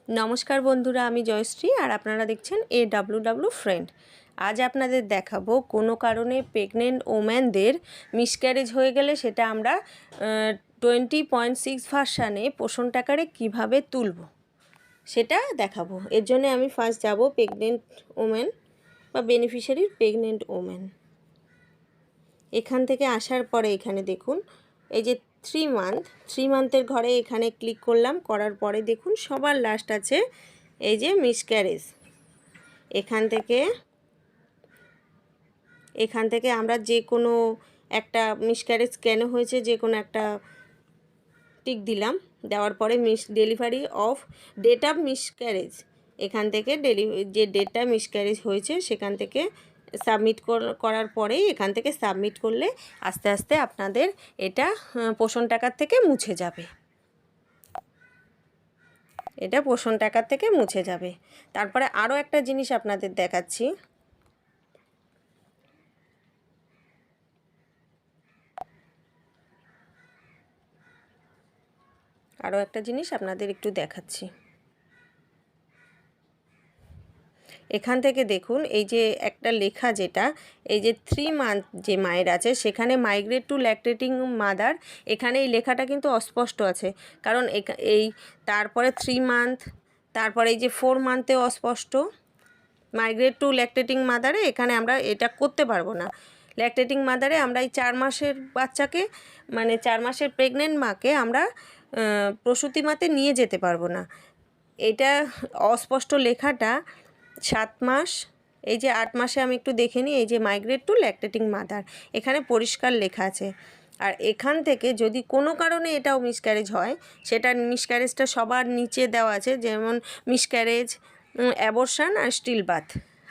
নমস্কার বন্ধুরা, আমি জয়শ্রী আর আপনারা দেখছেন AWW ফ্রেন্ড। আজ আপনাদের দেখাবো কোনো কারণে প্রেগনেন্ট ওম্যানদের মিসক্যারেজ হয়ে গেলে সেটা আমরা 20.6 ভার্সানে পোষণ টাকারে কীভাবে তুলব সেটা দেখাবো। এর জন্য আমি ফার্স্ট যাব প্রেগনেন্ট ওম্যান বা বেনিফিশিয়ারির প্রেগনেন্ট ওম্যান। এখান থেকে আসার পরে এখানে দেখুন এই যে 3 মান্থের ঘরে এখানে ক্লিক করলাম। করার পরে দেখুন সবার লাস্ট আছে এই যে মিসক্যারেজ। এখান থেকে আমরা যে কোনো একটা মিসক্যারেজ কেন হয়েছে যে কোনো একটা টিক দিলাম। দেওয়ার পরে delivery of date of miscarriage, এখান থেকে যে ডেটটা মিসক্যারেজ হয়েছে সেখান থেকে সাবমিট করার পরেই এখান থেকে সাবমিট করলে আস্তে আস্তে আপনাদের এটা পোষণ টাকার থেকে মুছে যাবে। এটা পোষণ টাকার থেকে মুছে যাবে। তারপরে আরও একটা জিনিস আপনাদের দেখাচ্ছি। একটু দেখাচ্ছি। এখান থেকে দেখুন এই যে একটা লেখা যেটা এই যে 3 মান্থ যে মায়ের আছে সেখানে মাইগ্রেট টু ল্যাকটেটিং মাদার, এখানে এই লেখাটা কিন্তু অস্পষ্ট আছে। কারণ এই তারপরে 3 মান্থ, তারপরে এই যে 4 মান্থেও অস্পষ্ট। মাইগ্রেট টু ল্যাকটেটিং মাদারে এখানে আমরা এটা করতে পারবো না। ল্যাকটেটিং মাদারে আমরা এই 4 মাসের বাচ্চাকে মানে 4 মাসের প্রেগনেন্ট মাকে আমরা প্রসূতি মাতে নিয়ে যেতে পারবো না। এটা অস্পষ্ট লেখাটা 7 মাস, এই যে 8 মাসে আমি একটু দেখে নিই। এই যে মাইগ্রেট টু ল্যাকটেটিং মাদার এখানে পরিষ্কার লেখা আছে। আর এখান থেকে যদি কোনো কারণে এটাও মিসক্যারেজ হয়, সেটা মিসক্যারেজটা সবার নিচে দেওয়া আছে, যেমন মিসক্যারেজ, অ্যাবর্শন আর স্টিল বাথ।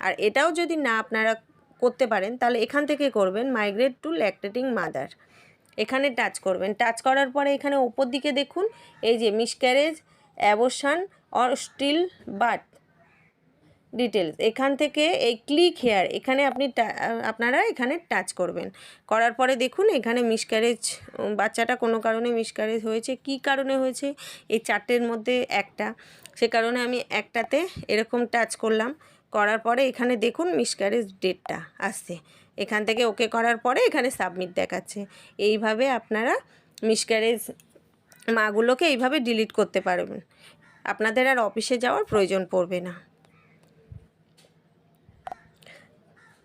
আর এটাও যদি না আপনারা করতে পারেন তাহলে এখান থেকে করবেন মাইগ্রেট টু ল্যাকটেটিং মাদার, এখানে টাচ করবেন। টাচ করার পরে এখানে ওপর দিকে দেখুন এই যে miscarriage, abortion or still birth details, এখান থেকে এই ক্লিক হেয়ার এখানে আপনারা এখানে টাচ করবেন। করার পরে দেখুন এখানে মিসক্যারেজ, বাচ্চাটা কোনো কারণে মিসক্যারেজ হয়েছে। কি কারণে হয়েছে এই 4টের মধ্যে একটা, সে কারণে আমি একটাতে এরকম টাচ করলাম। করার পরে এখানে দেখুন মিসক্যারেজ ডেটটা আসছে। এখান থেকে ওকে করার পরে এখানে সাবমিট দেখাচ্ছে। এইভাবে আপনারা মিসক্যারেজ মাগুলোকে এইভাবে ডিলিট করতে পারবেন। আপনাদের আর অফিসে যাওয়ার প্রয়োজন পড়বে না।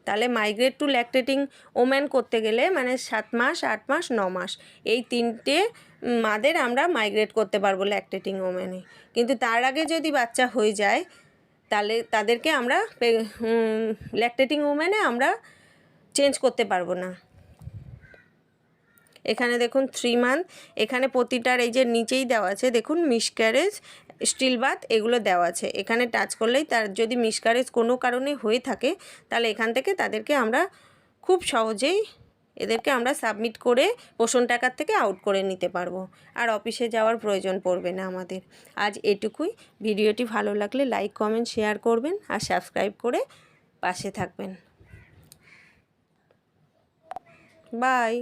তাহলে মাইগ্রেট টু ল্যাকটেটিং ওম্যান করতে গেলে মানে 7 মাস, 8 মাস, 9 মাস এই 3টে মাদের আমরা মাইগ্রেট করতে পারবো ল্যাকটেটিং ওম্যানে। কিন্তু তার আগে যদি বাচ্চা হয়ে যায় তাহলে তাদেরকে আমরা ল্যাকটেটিং ওম্যানে আমরা চেঞ্জ করতে পারবো না। এখানে দেখুন 3 মান্থ, এখানে প্রতিটার এই যে নিচেই দেওয়া আছে দেখুন মিসক্যারেজ, স্টিল বাথ এগুলো দেওয়া আছে। এখানে টাচ করলেই তার যদি মিসক্যারেজ কোনো কারণে হয়ে থাকে তাহলে এখান থেকে তাদেরকে আমরা খুব সহজেই এদেরকে আমরা সাবমিট করে পোষণ টাকার থেকে আউট করে নিতে পারবো। আর অফিসে যাওয়ার প্রয়োজন পড়বে না আমাদের। আজ এটুকুই। ভিডিওটি ভালো লাগলে লাইক, কমেন্ট, শেয়ার করবেন আর সাবস্ক্রাইব করে পাশে থাকবেন। বাই।